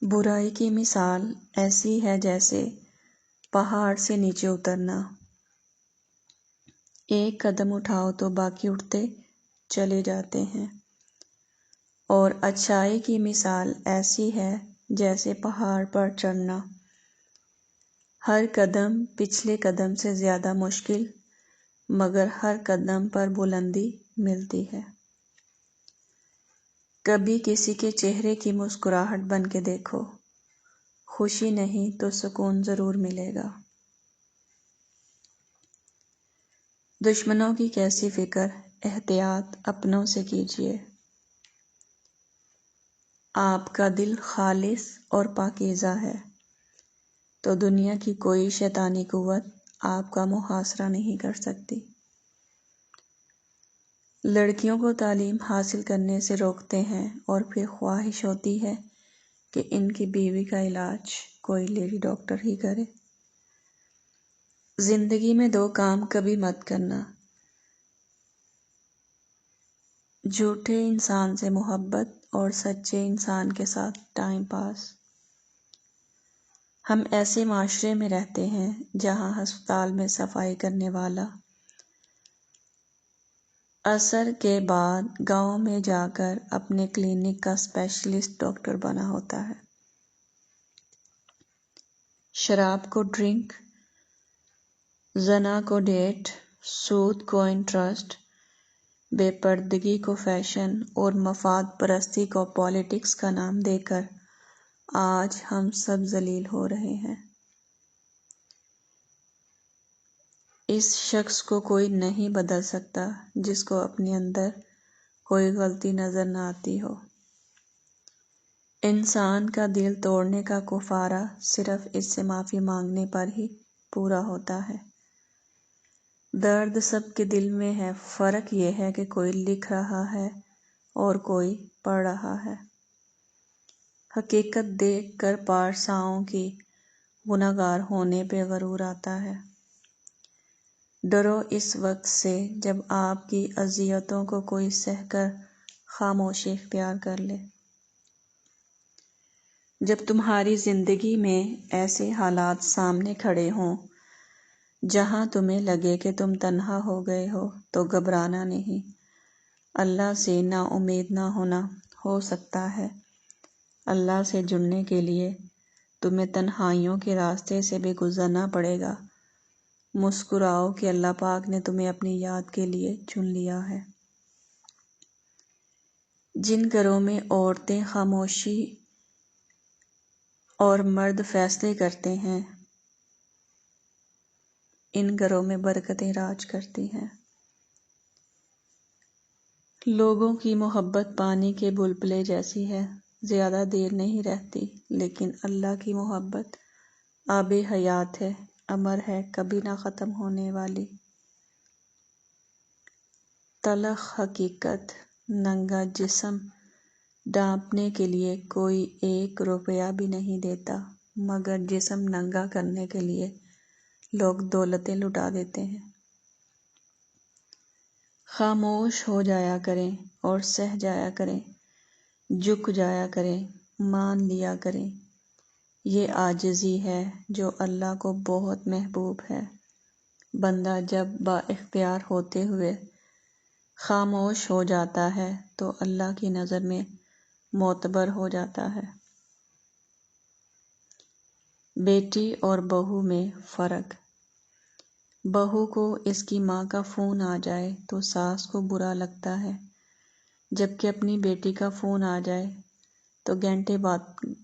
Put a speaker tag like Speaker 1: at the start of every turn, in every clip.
Speaker 1: برائی کی مثال ایسی ہے جیسے پہاڑ سے نیچے اترنا۔ ایک قدم اٹھاؤ تو باقی اٹھتے چلے جاتے ہیں۔ اور اچھائی کی مثال ایسی ہے جیسے پہاڑ پر چڑھنا۔ ہر قدم پچھلے قدم سے زیادہ مشکل، مگر ہر قدم پر بلندی ملتی ہے۔ کبھی کسی کے چہرے کی مسکراہٹ بن کے دیکھو، خوشی نہیں تو سکون ضرور ملے گا۔ دشمنوں کی کیسی فکر، احتیاط اپنوں سے کیجیے۔ آپ کا دل خالص اور پاکیزہ ہے تو دنیا کی کوئی شیطانی قوت آپ کا محاصرہ نہیں کر سکتی۔ لڑکیوں کو تعلیم حاصل کرنے سے روکتے ہیں اور پھر خواہش ہوتی ہے کہ ان کی بیوی کا علاج کوئی لیڈی ڈاکٹر ہی کرے۔ زندگی میں دو کام کبھی مت کرنا: جھوٹے انسان سے محبت اور سچے انسان کے ساتھ ٹائم پاس۔ ہم ایسے معاشرے میں رہتے ہیں جہاں ہسپتال میں صفائی کرنے والا عصر کے بعد گاؤں میں جا کر اپنے کلینک کا اسپیشلسٹ ڈاکٹر بنا ہوتا ہے۔ شراب کو ڈرنک، زنا کو ڈیٹ، سود کو انٹرسٹ، بے پردگی کو فیشن اور مفاد پرستی کو پالیٹکس کا نام دے کر آج ہم سب ذلیل ہو رہے ہیں۔ اس شخص کو کوئی نہیں بدل سکتا جس کو اپنے اندر کوئی غلطی نظر نہ آتی ہو۔ انسان کا دل توڑنے کا کفارہ صرف اس سے معافی مانگنے پر ہی پورا ہوتا ہے۔ درد سب کے دل میں ہے، فرق یہ ہے کہ کوئی لکھ رہا ہے اور کوئی پڑھ رہا ہے۔ حقیقت دیکھ کر پارساؤں کی گنہگار ہونے پہ غرور آتا ہے۔ ڈرو اس وقت سے جب آپ کی اذیتوں کو کوئی سہ کر خاموشی اختیار کر لے۔ جب تمہاری زندگی میں ایسے حالات سامنے کھڑے ہوں جہاں تمہیں لگے کہ تم تنہا ہو گئے ہو تو گھبرانا نہیں۔ اللہ سے نا امید نہ ہونا ہو سکتا ہے۔ اللہ سے جڑنے کے لیے تمہیں تنہائیوں کے راستے سے بھی گزرنا پڑے گا۔ مسکراؤ کہ اللہ پاک نے تمہیں اپنی یاد کے لیے چن لیا ہے۔ جن گھروں میں عورتیں خاموشی اور مرد فیصلے کرتے ہیں، ان گھروں میں برکتیں راج کرتی ہیں۔ لوگوں کی محبت پانی کے بلبلے جیسی ہے، زیادہ دیر نہیں رہتی، لیکن اللہ کی محبت آب حیات ہے، امر ہے، کبھی نہ ختم ہونے والی۔ تلخ حقیقت: ننگا جسم ڈھانپنے کے لیے کوئی 1 روپیہ بھی نہیں دیتا، مگر جسم ننگا کرنے کے لیے لوگ دولتیں لٹا دیتے ہیں۔ خاموش ہو جایا کریں اور سہ جایا کریں، جھک جایا کریں، مان لیا کریں۔ یہ عاجزی ہے جو اللہ کو بہت محبوب ہے۔ بندہ جب با اختیار ہوتے ہوئے خاموش ہو جاتا ہے تو اللہ کی نظر میں معتبر ہو جاتا ہے۔ بیٹی اور بہو میں فرق: بہو کو اس کی ماں کا فون آ جائے تو ساس کو برا لگتا ہے، جبکہ اپنی بیٹی کا فون آ جائے تو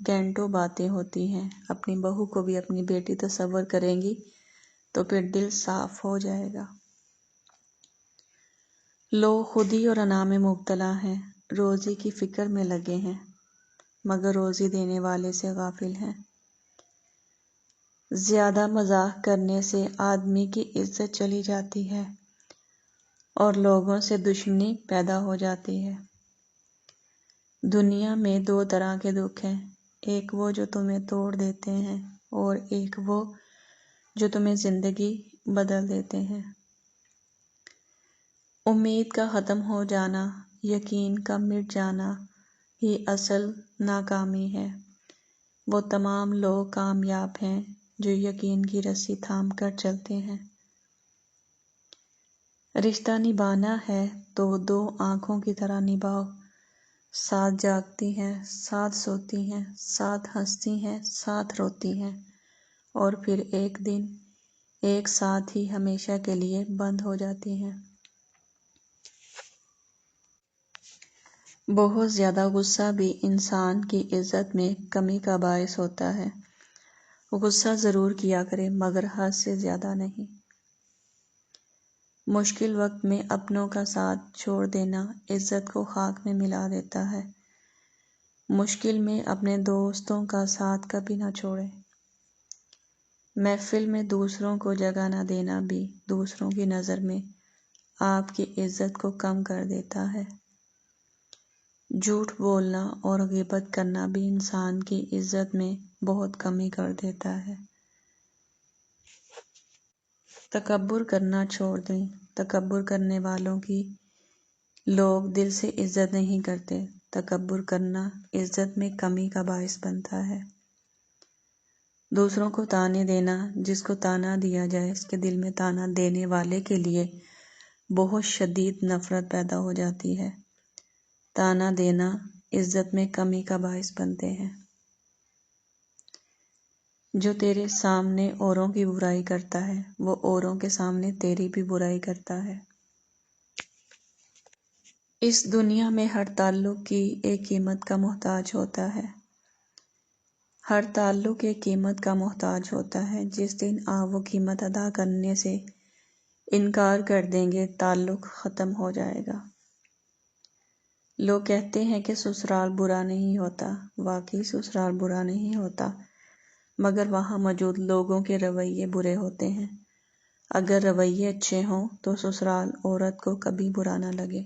Speaker 1: گھنٹوں باتیں ہوتی ہیں۔ اپنی بہو کو بھی اپنی بیٹی تصور کریں گی تو پھر دل صاف ہو جائے گا۔ لوگ خودی اور انا میں مبتلا ہیں، روزی کی فکر میں لگے ہیں، مگر روزی دینے والے سے غافل ہیں۔ زیادہ مزاح کرنے سے آدمی کی عزت چلی جاتی ہے اور لوگوں سے دشمنی پیدا ہو جاتی ہے۔ دنیا میں 2 طرح کے دکھ ہیں، ایک وہ جو تمہیں توڑ دیتے ہیں اور ایک وہ جو تمہیں زندگی بدل دیتے ہیں۔ امید کا ختم ہو جانا، یقین کا مٹ جانا ہی اصل ناکامی ہے۔ وہ تمام لوگ کامیاب ہیں جو یقین کی رسی تھام کر چلتے ہیں۔ رشتہ نبھانا ہے تو دو آنکھوں کی طرح نبھاؤ، ساتھ جاگتی ہیں، ساتھ سوتی ہیں، ساتھ ہنستی ہیں، ساتھ روتی ہیں، اور پھر ایک دن ایک ساتھ ہی ہمیشہ کے لیے بند ہو جاتی ہیں۔ بہت زیادہ غصہ بھی انسان کی عزت میں کمی کا باعث ہوتا ہے۔ غصہ ضرور کیا کرے مگر حد سے زیادہ نہیں۔ مشکل وقت میں اپنوں کا ساتھ چھوڑ دینا عزت کو خاک میں ملا دیتا ہے۔ مشکل میں اپنے دوستوں کا ساتھ کبھی نہ چھوڑیں۔ محفل میں دوسروں کو جگہ نہ دینا بھی دوسروں کی نظر میں آپ کی عزت کو کم کر دیتا ہے۔ جھوٹ بولنا اور غیبت کرنا بھی انسان کی عزت میں بہت کمی کر دیتا ہے۔ تکبر کرنا چھوڑ دیں۔ تکبر کرنے والوں کی لوگ دل سے عزت نہیں کرتے۔ تکبر کرنا عزت میں کمی کا باعث بنتا ہے۔ دوسروں کو طعنے دینا، جس کو طعنہ دیا جائے اس کے دل میں طعنہ دینے والے کے لیے بہت شدید نفرت پیدا ہو جاتی ہے۔ طعنہ دینا عزت میں کمی کا باعث بنتے ہیں۔ جو تیرے سامنے اوروں کی برائی کرتا ہے وہ اوروں کے سامنے تیری بھی برائی کرتا ہے۔ اس دنیا میں ہر تعلق کی ایک قیمت کا محتاج ہوتا ہے۔ ہر تعلق ایک قیمت کا محتاج ہوتا ہے۔ جس دن آپ وہ قیمت ادا کرنے سے انکار کر دیں گے تعلق ختم ہو جائے گا۔ لوگ کہتے ہیں کہ سسرال برا نہیں ہوتا، واقعی سسرال برا نہیں ہوتا، مگر وہاں موجود لوگوں کے رویے برے ہوتے ہیں۔ اگر رویے اچھے ہوں تو سسرال عورت کو کبھی برا نہ لگے۔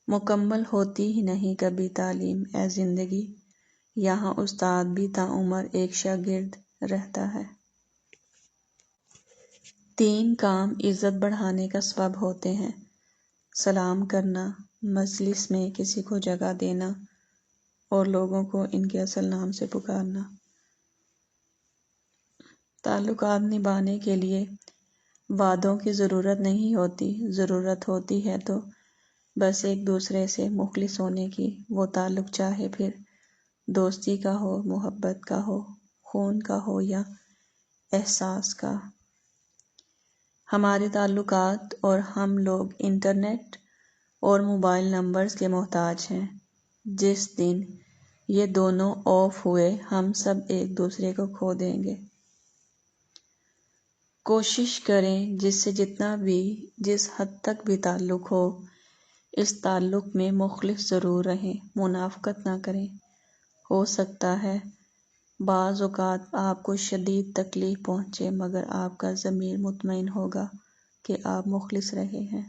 Speaker 1: مکمل ہوتی ہی نہیں کبھی تعلیم اے زندگی، یہاں استاد بھی تاعمر ایک شاگرد رہتا ہے۔ 3 کام عزت بڑھانے کا سبب ہوتے ہیں: سلام کرنا، مجلس میں کسی کو جگہ دینا، اور لوگوں کو ان کے اصل نام سے پکارنا۔ تعلقات نبھانے کے لیے وعدوں کی ضرورت نہیں ہوتی، ضرورت ہوتی ہے تو بس ایک دوسرے سے مخلص ہونے کی۔ وہ تعلق چاہے پھر دوستی کا ہو، محبت کا ہو، خون کا ہو یا احساس کا۔ ہمارے تعلقات اور ہم لوگ انٹرنیٹ اور موبائل نمبرز کے محتاج ہیں۔ جس دن یہ دونوں آف ہوئے ہم سب ایک دوسرے کو کھو دیں گے۔ کوشش کریں جس سے جتنا بھی جس حد تک بھی تعلق ہو اس تعلق میں مخلص ضرور رہیں، منافقت نہ کریں۔ ہو سکتا ہے بعض اوقات آپ کو شدید تکلیف پہنچے مگر آپ کا ضمیر مطمئن ہوگا کہ آپ مخلص رہے ہیں۔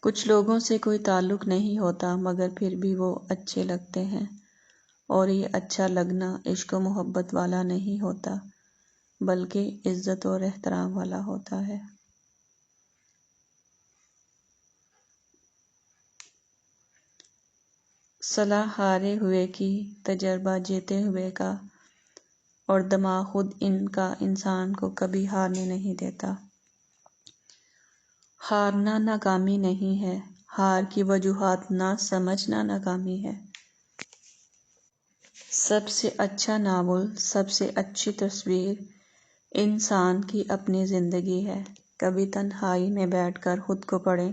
Speaker 1: کچھ لوگوں سے کوئی تعلق نہیں ہوتا مگر پھر بھی وہ اچھے لگتے ہیں، اور یہ اچھا لگنا عشق و محبت والا نہیں ہوتا بلکہ عزت اور احترام والا ہوتا ہے۔ صلاح ہارے ہوئے کی، تجربہ جیتے ہوئے کا، اور دماغ خود ان کا انسان کو کبھی ہارنے نہیں دیتا۔ ہارنا ناکامی نہیں ہے، ہار کی وجوہات نہ سمجھنا ناکامی ہے۔ سب سے اچھا ناول، سب سے اچھی تصویر انسان کی اپنی زندگی ہے۔ کبھی تنہائی میں بیٹھ کر خود کو پڑھیں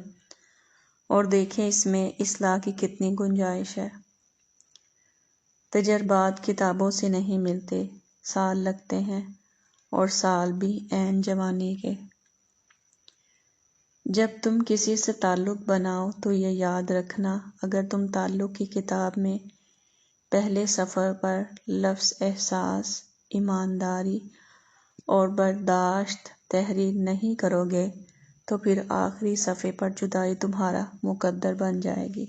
Speaker 1: اور دیکھیں اس میں اصلاح کی کتنی گنجائش ہے۔ تجربات کتابوں سے نہیں ملتے، سال لگتے ہیں، اور سال بھی عین جوانی کے۔ جب تم کسی سے تعلق بناؤ تو یہ یاد رکھنا اگر تم تعلق کی کتاب میں پہلے صفحے پر لفظ احساس، ایمانداری اور برداشت تحریر نہیں کرو گے تو پھر آخری صفحے پر جدائی تمہارا مقدر بن جائے گی۔